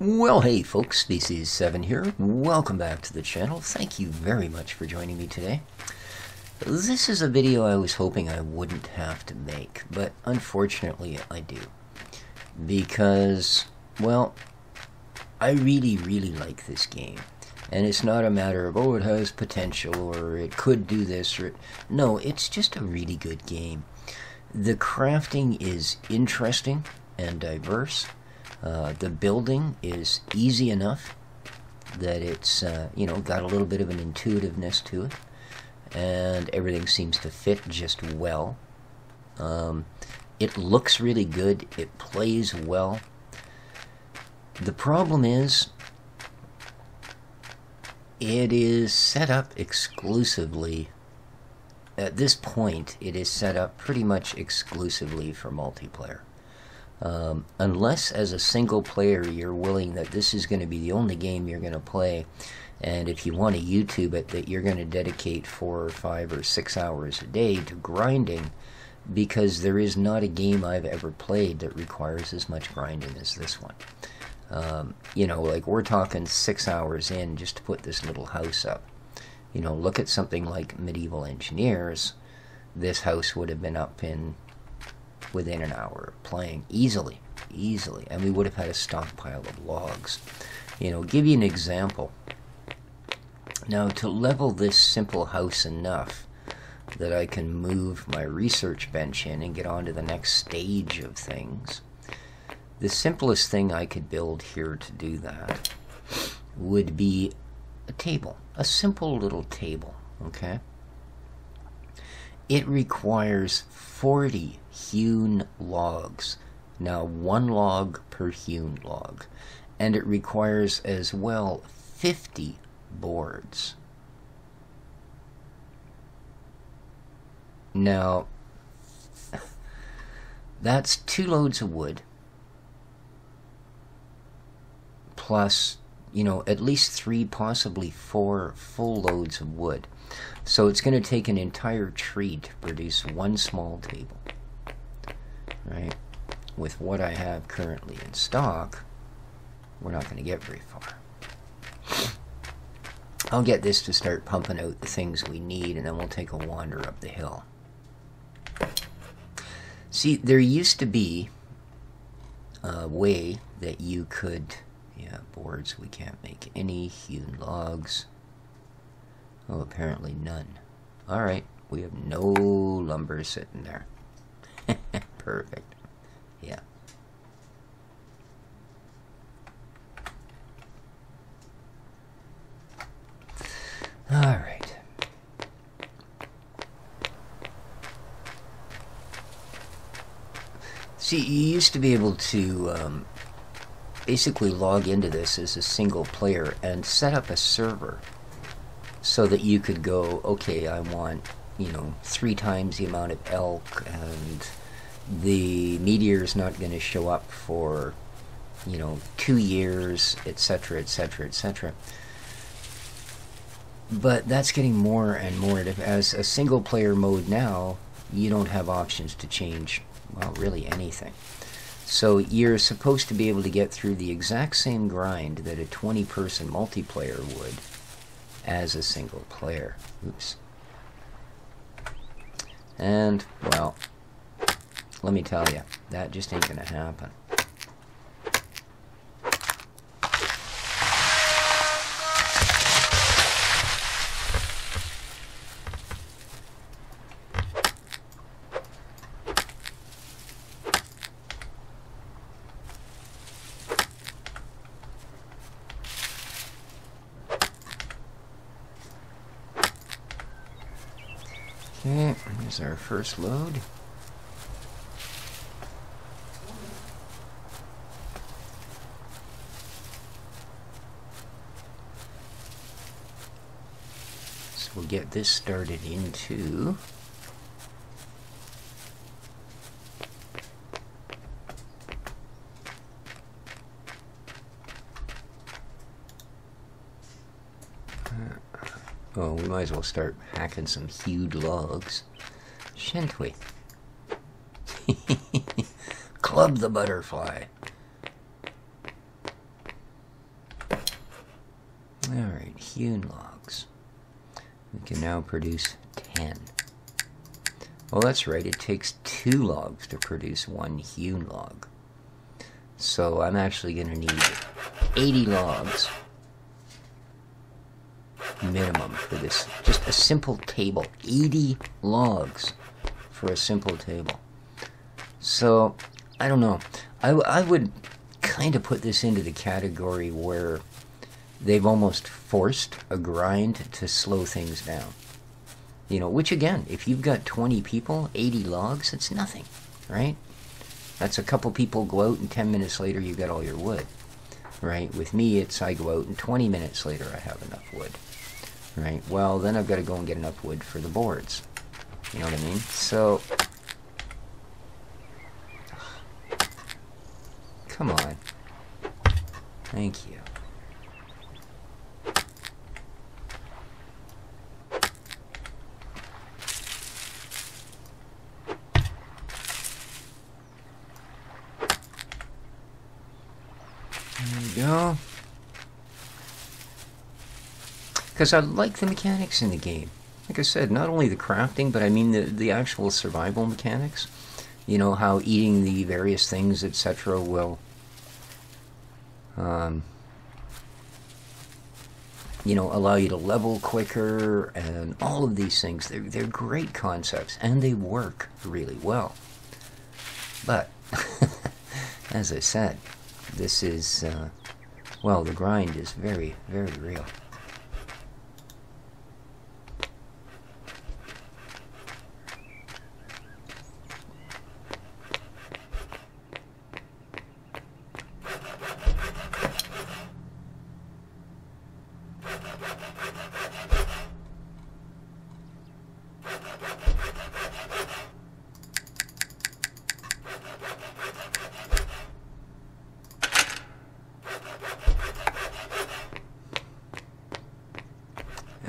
Well, hey folks, Species 7 here. Welcome back to the channel. Thank you very much for joining me today. This is a video I was hoping I wouldn't have to make, but unfortunately I do. Because, well, I really like this game. And it's not a matter of, oh, it has potential, or it could do this, or... No, it's just a really good game. The crafting is interesting and diverse. The building is easy enough that it's, you know, got a little bit of an intuitiveness to it, and everything seems to fit just well. It looks really good. It plays well. The problem is, it is set up exclusively, at this point, it is set up pretty much exclusively for multiplayer. Unless as a single player you're willing that this is going to be the only game you're going to play, and if you want to YouTube it, that you're going to dedicate 4 or 5 or 6 hours a day to grinding, because there is not a game I've ever played that requires as much grinding as this one. You know, like we're talking 6 hours in just to put this little house up. You know, look at something like Medieval Engineers. This house would have been up in within an hour of playing easily, and we would have had a stockpile of logs. You know, give you an example. Now, to level this simple house enough that I can move my research bench in and get on to the next stage of things, the simplest thing I could build here to do that would be a table, a simple little table, okay? It requires 40 hewn logs. Now, 1 log per hewn log. And it requires as well 50 boards. Now, that's 2 loads of wood, plus, you know, at least 3, possibly 4 full loads of wood. So it's going to take an entire tree to produce 1 small table, right? With what I have currently in stock, we're not going to get very far. I'll get this to start pumping out the things we need, and then we'll take a wander up the hill. See, there used to be a way that you could... Yeah, boards, we can't make any. Hewn logs. Oh, apparently none. Alright, we have no lumber sitting there. Perfect. Yeah. Alright. See, you used to be able to basically log into this as a single player and set up a server so that you could go, okay, I want, you know, 3 times the amount of elk, and the meteor's not going to show up for, you know, 2 years, etc., etc., etc. But that's getting more and more. As a single player mode now, you don't have options to change, well, really anything. So you're supposed to be able to get through the exact same grind that a 20-person multiplayer would as a single player. Oops. And, well, let me tell you, that just ain't gonna happen. Okay, here's our first load. So we'll get this started into... Oh, we might as well start hacking some hewed logs, shan't we? Club the butterfly. Alright, hewn logs. We can now produce 10. Well, that's right, it takes 2 logs to produce 1 hewn log. So I'm actually going to need 80 logs minimum for this. Just a simple table. 80 logs for a simple table. So, I don't know. I would kind of put this into the category where they've almost forced a grind to slow things down. You know, which again, if you've got 20 people, 80 logs, it's nothing, right? That's a couple people go out and 10 minutes later you've got all your wood, right? With me, it's I go out and 20 minutes later I have enough wood, right? Well, then I've got to go and get enough wood for the boards. You know what I mean? So, come on. Thank you. There we go. Because I like the mechanics in the game. Like I said, not only the crafting, but I mean the actual survival mechanics. You know, how eating the various things, etc. will, you know, allow you to level quicker, and all of these things. They're great concepts, and they work really well. But, as I said, this is, well, the grind is very, very real.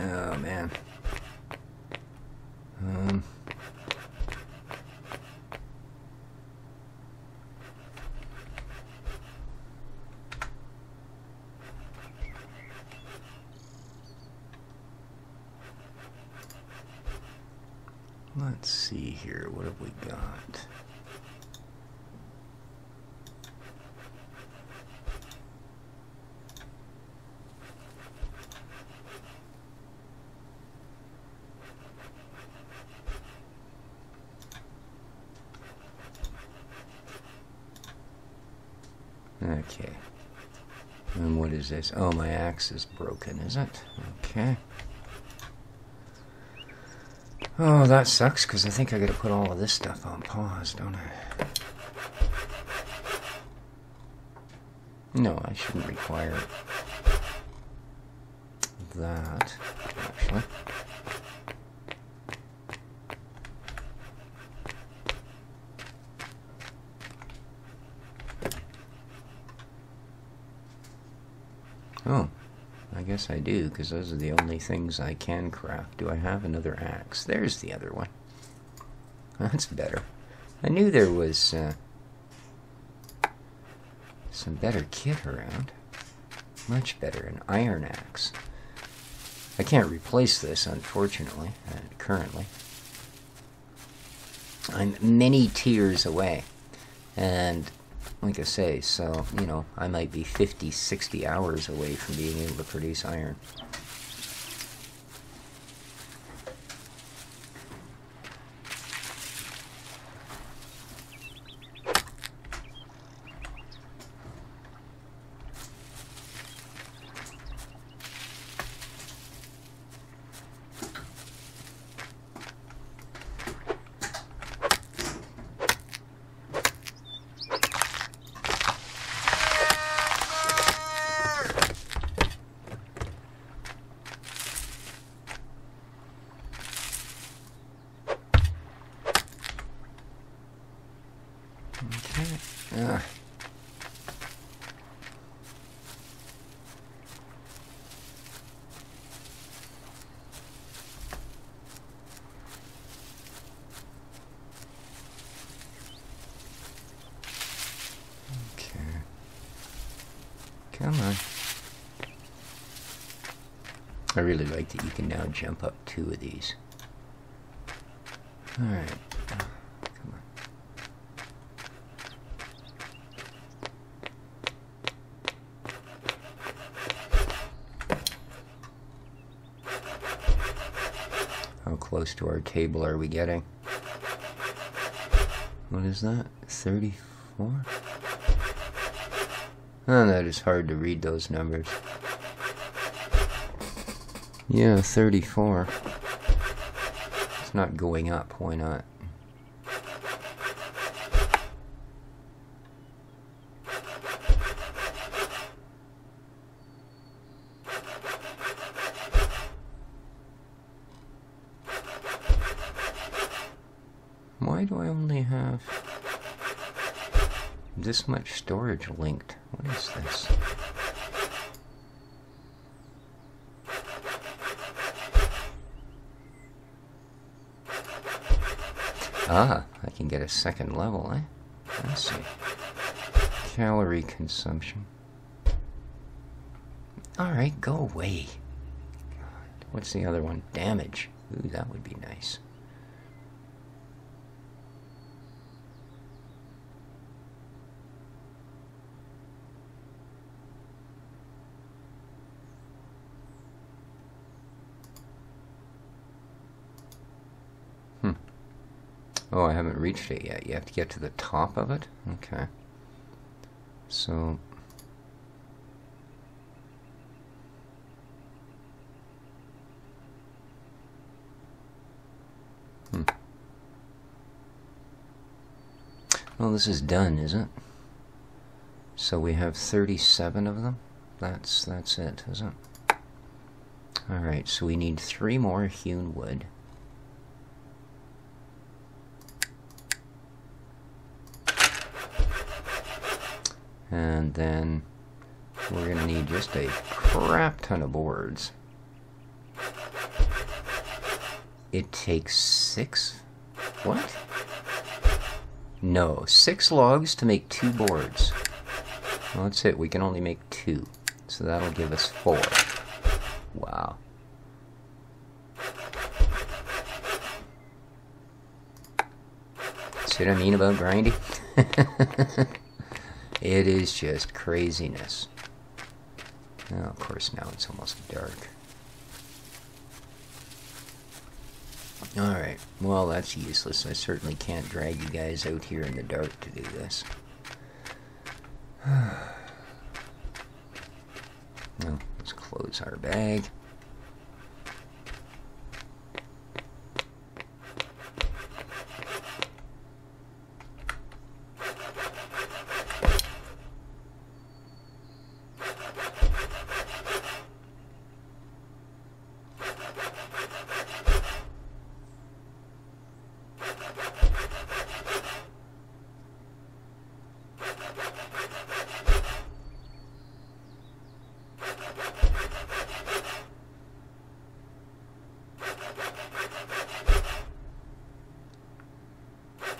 Oh, man. Let's see here. What have we got? Okay. And what is this? Oh, my axe is broken, is it? Okay. Oh, that sucks, because I think I gotta put all of this stuff on pause, don't I? No, I shouldn't require that, actually. Oh, I guess I do, because those are the only things I can craft. Do I have another axe? There's the other one. That's better. I knew there was some better kit around. Much better, an iron axe. I can't replace this, unfortunately, currently. I'm many tiers away, and like I say, so, you know, I might be 50, 60 hours away from being able to produce iron. Okay. Okay. Come on. I really like that you can now jump up 2 of these. Alright. Come on. How close to our table are we getting? What is that? 34? Oh, that is hard to read those numbers. Yeah, 34. It's not going up. Why not? Why do I only have this much storage linked? What is this? Ah, I can get a second level, eh? I see. Calorie consumption. Alright, go away. God, what's the other one? Damage. Ooh, that would be nice. Oh, I haven't reached it yet. You have to get to the top of it? Okay. So... Well, this is done, is it? So we have 37 of them? That's it, is it? Alright, so we need 3 more hewn wood. And then we're going to need just a crap ton of boards. It takes 6... What? No, 6 logs to make 2 boards. Well, that's it. We can only make 2. So that'll give us 4. Wow. See what I mean about grinding? It is just craziness. Oh, of course, now it's almost dark. Alright, well, that's useless. I certainly can't drag you guys out here in the dark to do this. Well, let's close our bag.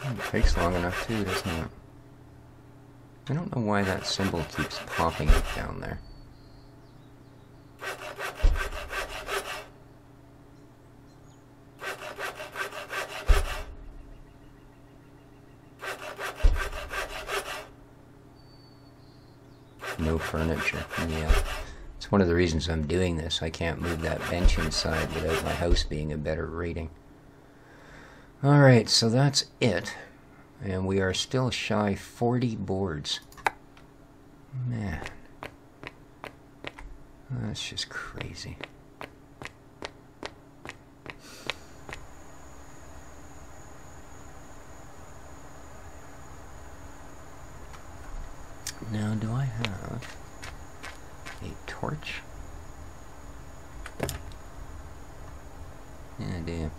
It takes long enough too, doesn't it? I don't know why that symbol keeps popping up down there. No furniture. Yeah. It's one of the reasons I'm doing this. I can't move that bench inside without my house being a better rating. Alright, so that's it. And we are still shy 40 boards. Man. That's just crazy. Now, do I have a torch? Yeah, I do.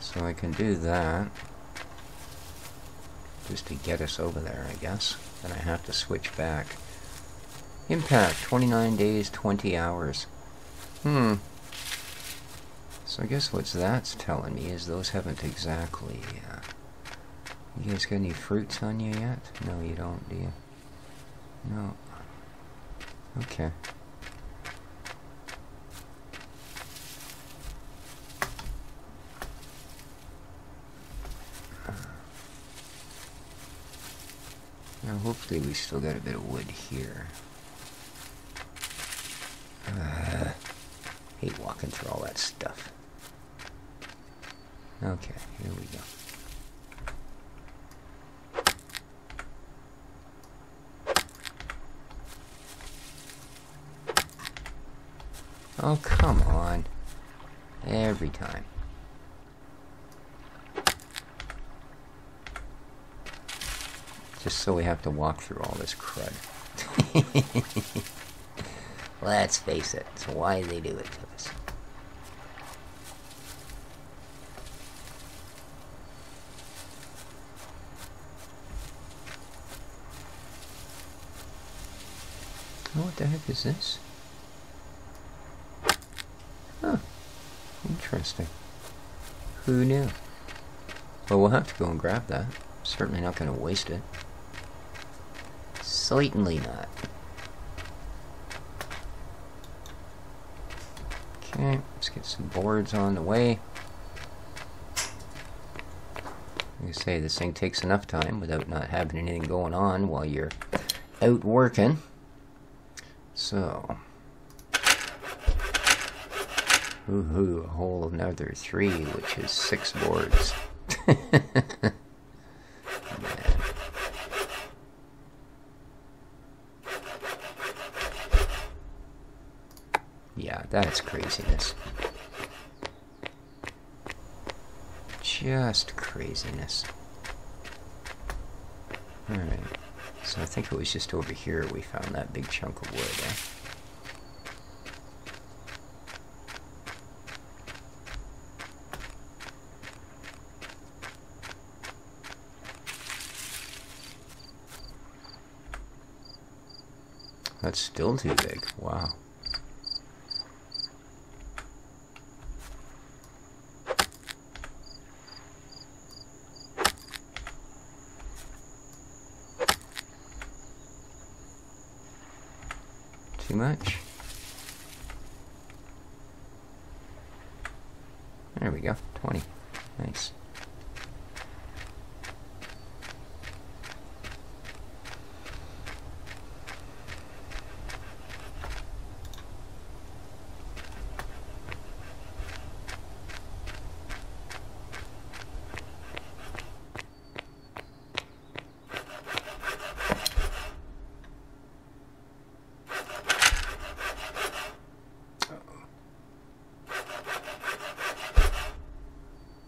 So I can do that, just to get us over there, I guess. Then I have to switch back. Impact, 29 days, 20 hours. So I guess what that's telling me is those haven't exactly You guys got any fruits on you yet? No, you don't, do you? No. Okay. Now, hopefully we still got a bit of wood here. Hate walking through all that stuff. Okay, here we go. Oh, come on. Every time. Just so we have to walk through all this crud. Let's face it, it's why they do it to us. Oh, what the heck is this? Huh. Interesting. Who knew? Well, we'll have to go and grab that. Certainly not going to waste it. Certainly not. Okay, let's get some boards on the way. Like I say, this thing takes enough time without not having anything going on while you're out working. So, woohoo, a whole another 3, which is 6 boards. Man. Yeah, that's craziness. Just craziness. Alright. So I think it was just over here we found that big chunk of wood, eh? That's still too big. Wow. Too much. There we go. 20. Nice.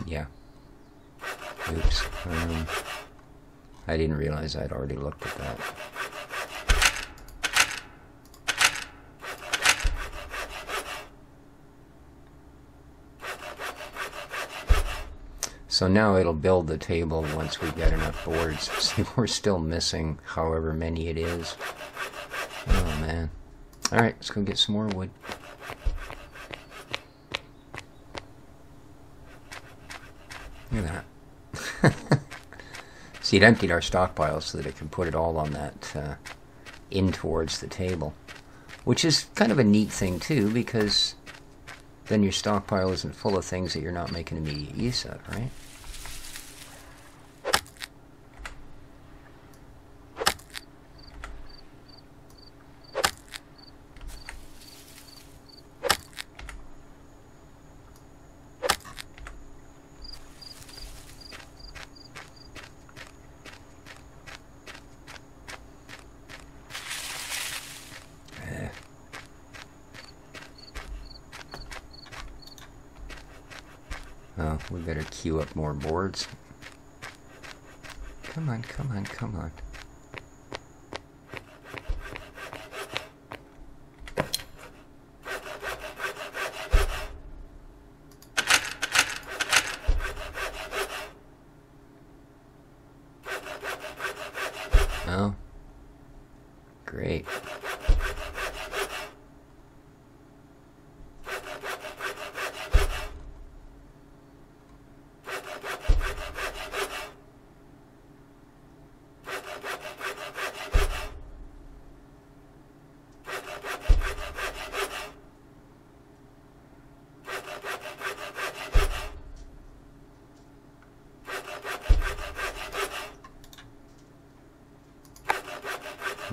Yeah. Oops. I didn't realize I'd already looked at that. So now it'll build the table once we get enough boards. See, we're still missing however many it is. Oh, man. Alright, let's go get some more wood. Look at that. See, it emptied our stockpile so that it can put it all on that in towards the table. Which is kind of a neat thing, too, because then your stockpile isn't full of things that you're not making immediate use of, right? Oh, we better queue up more boards. Come on, come on, come on. Oh, great.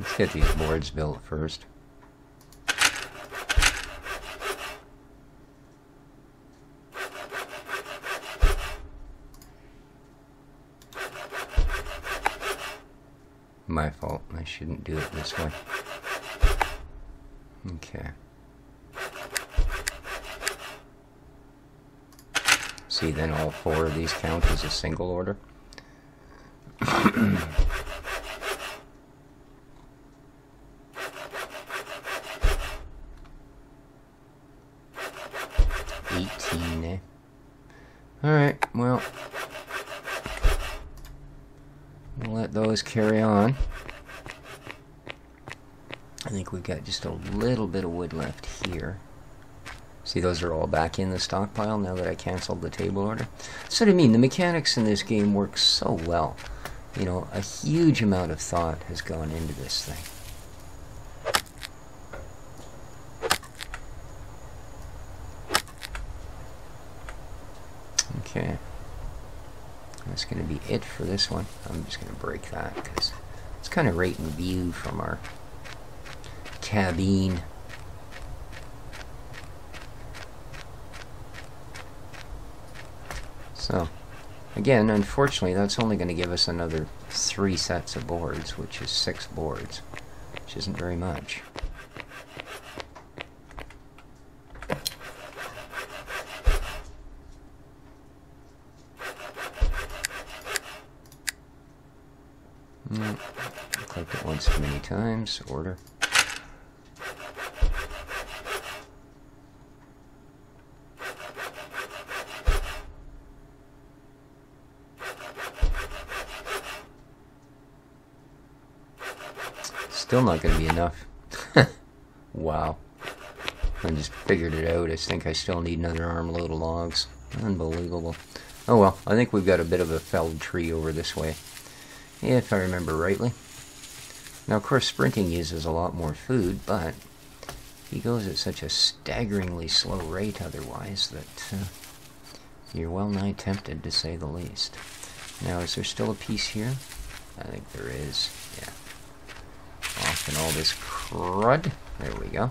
Let's get these boards built first. My fault. I shouldn't do it this way. Okay. See, then all 4 of these count as a single order. 18, eh? Alright, well, we'll let those carry on. I think we've got just a little bit of wood left here. See, those are all back in the stockpile now that I canceled the table order. So what I mean, the mechanics in this game work so well. You know, a huge amount of thought has gone into this thing. Okay. That's going to be it for this one. I'm just going to break that because it's kind of right in view from our cabin. So, again, unfortunately, that's only going to give us another 3 sets of boards, which is 6 boards, which isn't very much. Clicked it once too many times. Order. Still not going to be enough. Wow. I just figured it out. I think I still need another armload of logs. Unbelievable. Oh well, I think we've got a bit of a felled tree over this way, if I remember rightly. Now, of course, sprinting uses a lot more food, but he goes at such a staggeringly slow rate otherwise that you're well nigh tempted, to say the least. Now, is there still a piece here? I think there is, yeah. Off in all this crud. There we go.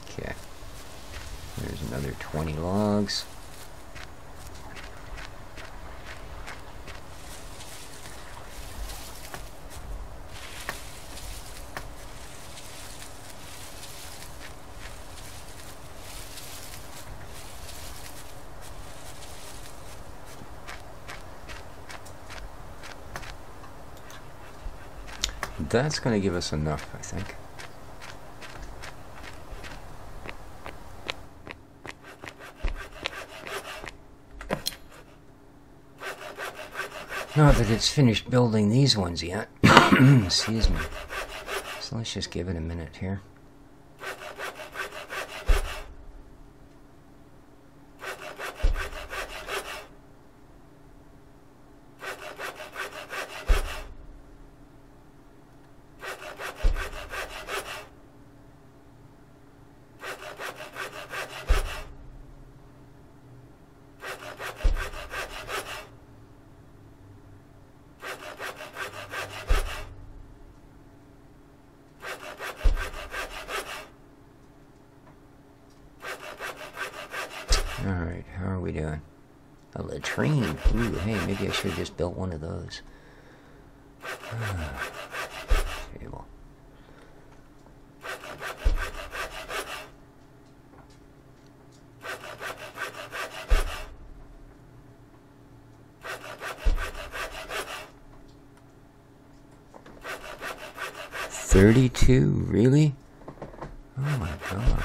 Okay. There's another 20 logs. That's going to give us enough, I think. Not that it's finished building these ones yet. Excuse me. So let's just give it a minute here. Alright, how are we doing? A latrine. Ooh, hey, maybe I should have just built one of those. Table. $32? Really? Oh my god.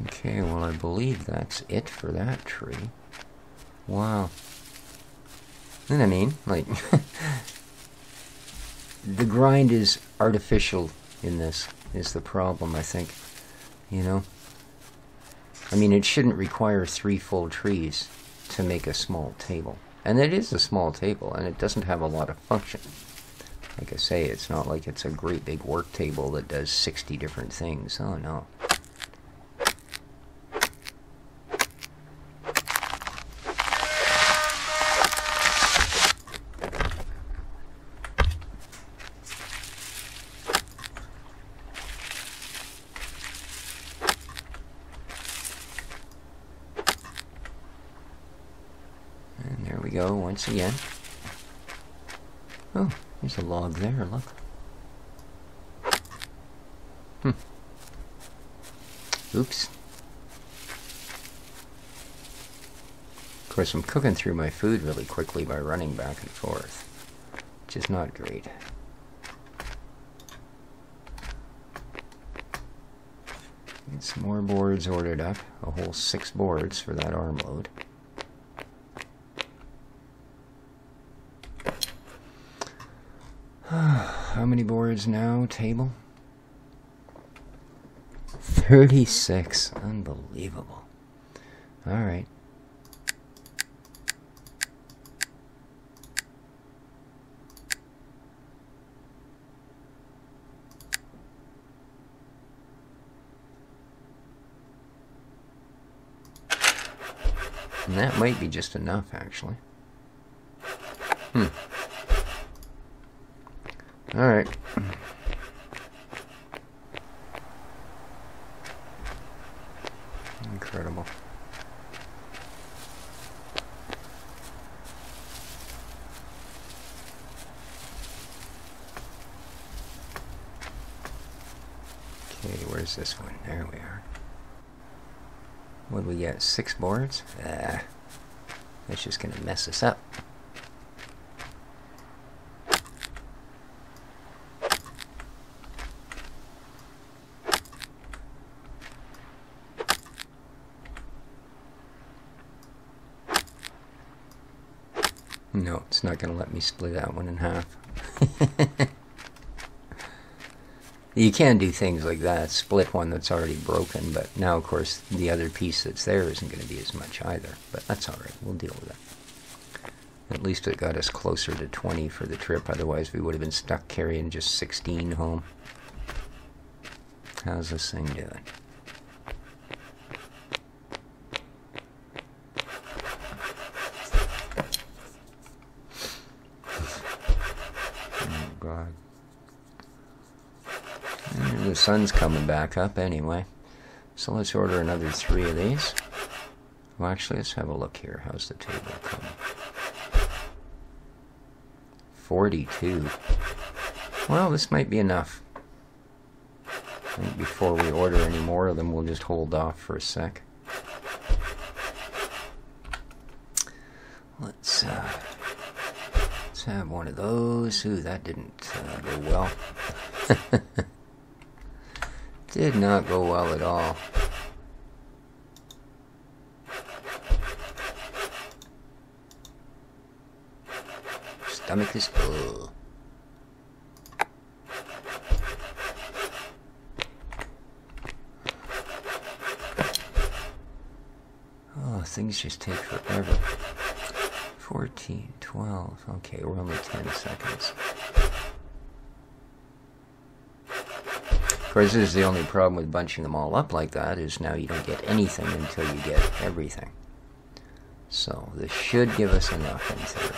Okay, well, I believe that's it for that tree. Wow. And I mean, like, the grind is artificial in this, is the problem, I think. You know? I mean, it shouldn't require 3 full trees. to make a small table. And it is a small table, and it doesn't have a lot of function. Like I say, it's not like it's a great big work table that does 60 different things. Oh no. And there we go once again. Oh, there's a log there, look. Oops. Of course, I'm cooking through my food really quickly by running back and forth, which is not great. Get some more boards ordered up. A whole 6 boards for that arm load. How many boards now, table? 36. Unbelievable. Alright. And that might be just enough, actually. Alright. Incredible. Okay, where's this one? There we are. What do we get? 6 boards? That's just gonna mess us up. No, it's not going to let me split that one in half. You can do things like that, split one that's already broken, but now, of course, the other piece that's there isn't going to be as much either. But that's alright, we'll deal with it. At least it got us closer to 20 for the trip, otherwise we would have been stuck carrying just 16 home. How's this thing doing? God. And the sun's coming back up anyway. So let's order another 3 of these. Well, actually, let's have a look here. How's the table coming? 42. Well, this might be enough. I think before we order any more of them, we'll just hold off for a sec. Let's have one of those. Ooh, that didn't go well. Did not go well at all. Stomach is full. Oh, things just take forever. 14, 12, okay, we're only 10 seconds. Of course, this is the only problem with bunching them all up like that, is now you don't get anything until you get everything. So, this should give us enough in theory.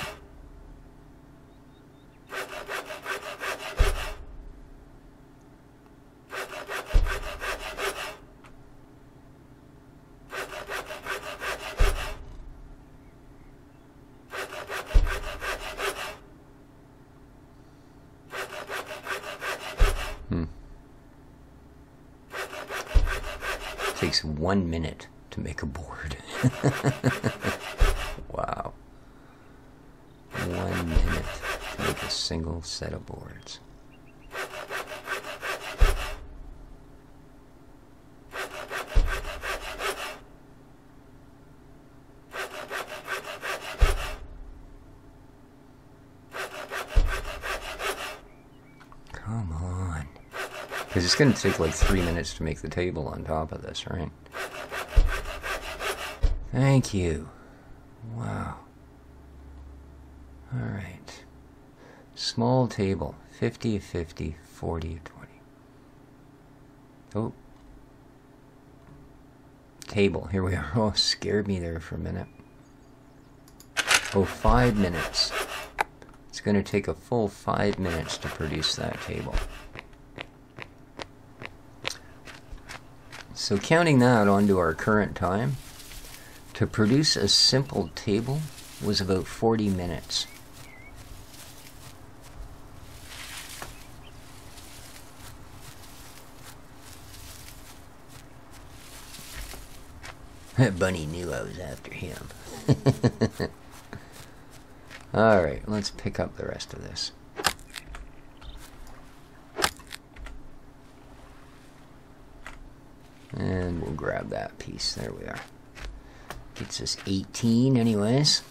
Takes 1 minute to make a board. Wow. 1 minute to make a single set of boards. Come on. Because it's going to take like 3 minutes to make the table on top of this, right? Thank you. Wow. Alright. Small table. 50 of 50, 40 of 20. Oh. Table. Here we are. Oh, scared me there for a minute. Oh, 5 minutes. It's going to take a full 5 minutes to produce that table. So counting that onto our current time, to produce a simple table was about 40 minutes. Bunny knew I was after him. Alright, let's pick up the rest of this. And we'll grab that piece. There we are. Gets us 18 anyways.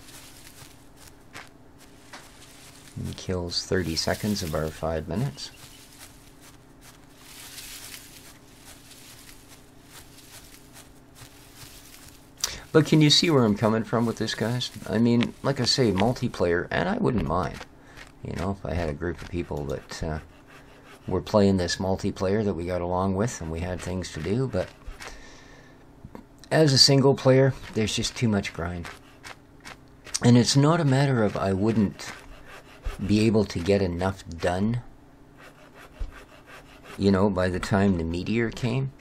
And kills 30 seconds of our 5 minutes. But can you see where I'm coming from with this, guys? I mean, like I say, multiplayer, and I wouldn't mind. You know, if I had a group of people that were playing this multiplayer that we got along with and we had things to do, but as a single player, there's just too much grind. And it's not a matter of I wouldn't be able to get enough done, you know, by the time the meteor came.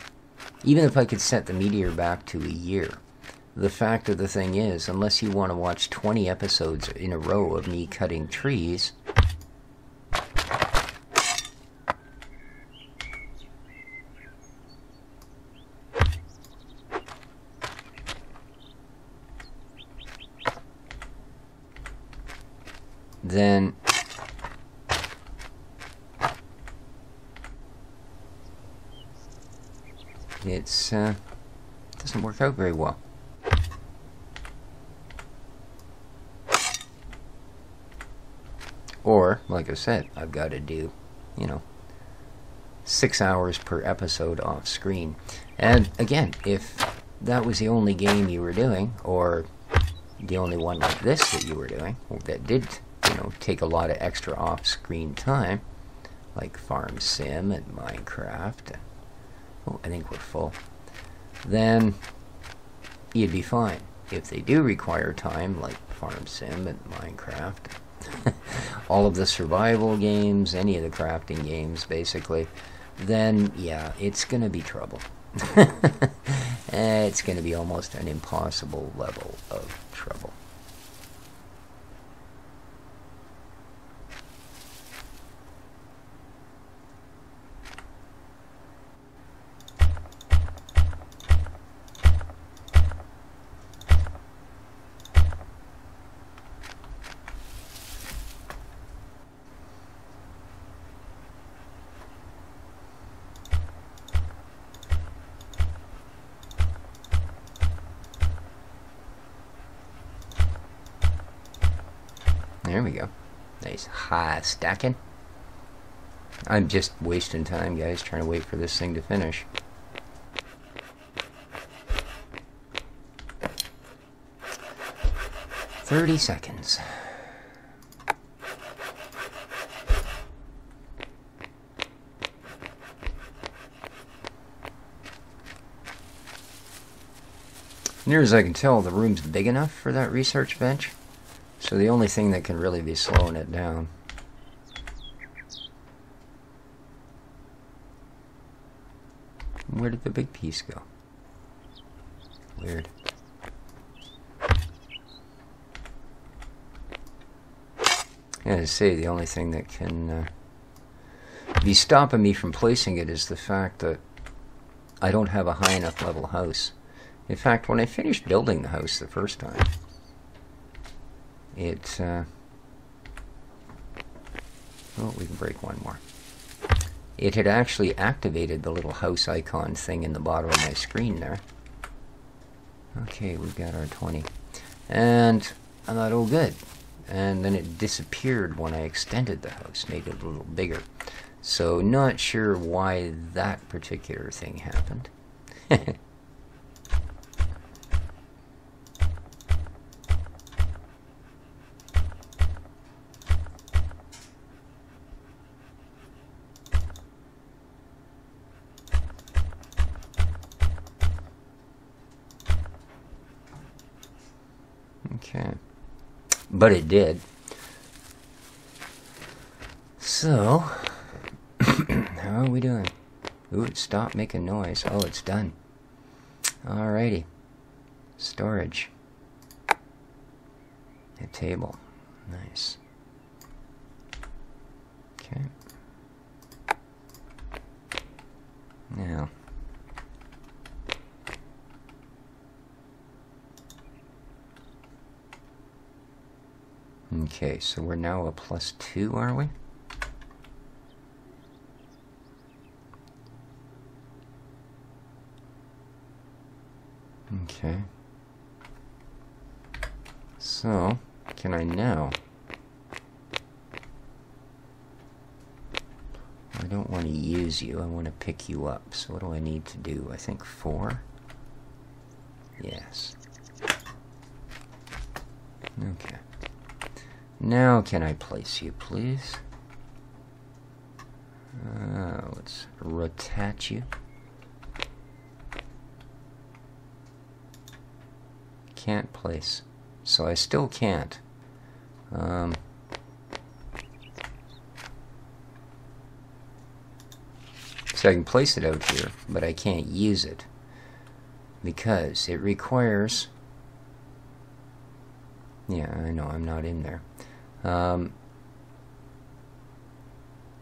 Even if I could set the meteor back to a year. The fact of the thing is, unless you want to watch 20 episodes in a row of me cutting trees, then it's doesn't work out very well. Or, like I said, I've got to do, you know, 6 hours per episode off screen. And again, if that was the only game you were doing, or the only one like this that you were doing, that did, you know, take a lot of extra off-screen time, like Farm Sim and Minecraft, and, oh, I think we're full, then you'd be fine. If they do require time, like Farm Sim and Minecraft, all of the survival games, any of the crafting games, basically, then, yeah, it's going to be trouble. It's going to be almost an impossible level of trouble. There we go. Nice high stacking. I'm just wasting time, guys, trying to wait for this thing to finish. "30 seconds. Near as I can tell, the room's big enough for that research bench. So the only thing that can really be slowing it down. Where did the big piece go? Weird. As I say, the only thing that can be stopping me from placing it is the fact that I don't have a high enough level house. In fact, when I finished building the house the first time, it, oh, we can break one more. It had actually activated the little house icon thing in the bottom of my screen there. Okay, we've got our 20. And I thought, oh good. And then it disappeared when I extended the house, made it a little bigger. So not sure why that particular thing happened. Okay. But it did. So, how are we doing? Ooh, it stopped making noise. Oh, it's done. Alrighty. Storage. A table. Nice. Okay. Now. Okay, so we're now a +2, are we? Okay. So, can I now? I don't want to use you, I want to pick you up. So what do I need to do? I think 4? Yes. Okay. Now can I place you, please? Let's rotate you. Can't place. So I still can't. So I can place it out here, but I can't use it because it requires, yeah, I know, I'm not in there.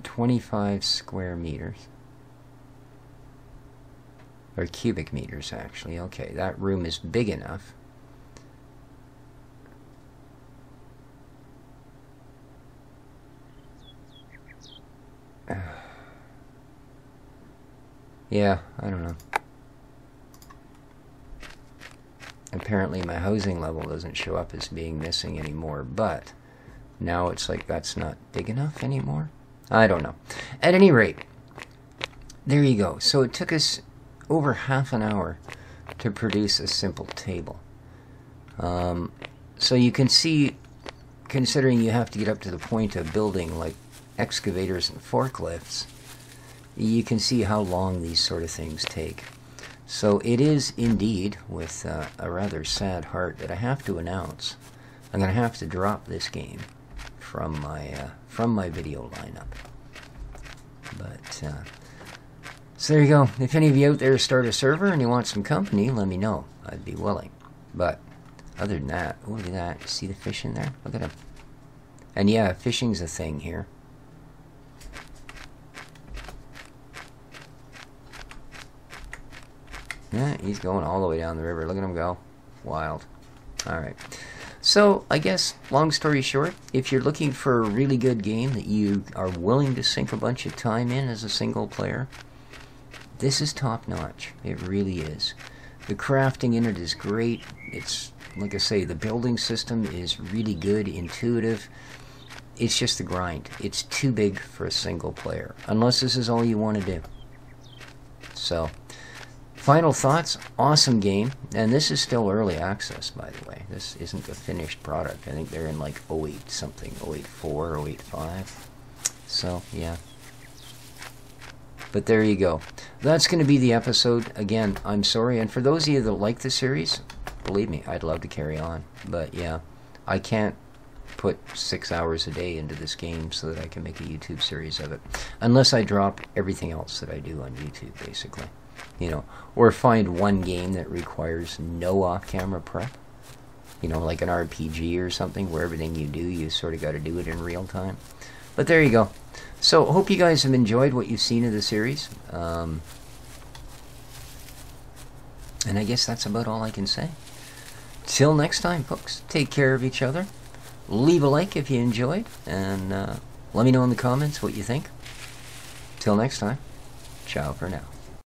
25 square meters. Or cubic meters, actually. Okay, that room is big enough. Yeah, I don't know. Apparently my housing level doesn't show up as being missing anymore, but now it's like that's not big enough anymore? I don't know. At any rate, there you go. So it took us over half an hour to produce a simple table. So you can see, considering you have to get up to the point of building like excavators and forklifts, you can see how long these sort of things take. So it is indeed with a rather sad heart that I have to announce I'm going to have to drop this game from my video lineup. But so there you go. If any of you out there start a server and you want some company, let me know. I'd be willing. But other than that, oh, look at that. See the fish in there? Look at him. And yeah, fishing's a thing here. Yeah, he's going all the way down the river. Look at him go. Wild. Alright. So, I guess, long story short, if you're looking for a really good game that you are willing to sink a bunch of time in as a single player, this is top notch. It really is. The crafting in it is great. It's, like I say, the building system is really good, intuitive. It's just the grind. It's too big for a single player, unless this is all you want to do. So, final thoughts, awesome game, and this is still early access, by the way. This isn't a finished product. I think they're in like 08 something, 084, 085. So, yeah. But there you go. That's going to be the episode. Again, I'm sorry, and for those of you that like the series, believe me, I'd love to carry on. But yeah, I can't put 6 hours a day into this game so that I can make a YouTube series of it. Unless I drop everything else that I do on YouTube, basically. You know, or find one game that requires no off-camera prep. You know, like an RPG or something, where everything you do, you sort of got to do it in real time. But there you go. So, hope you guys have enjoyed what you've seen of the series. And I guess that's about all I can say. Till next time, folks, take care of each other. Leave a like if you enjoyed, and let me know in the comments what you think. Till next time, ciao for now.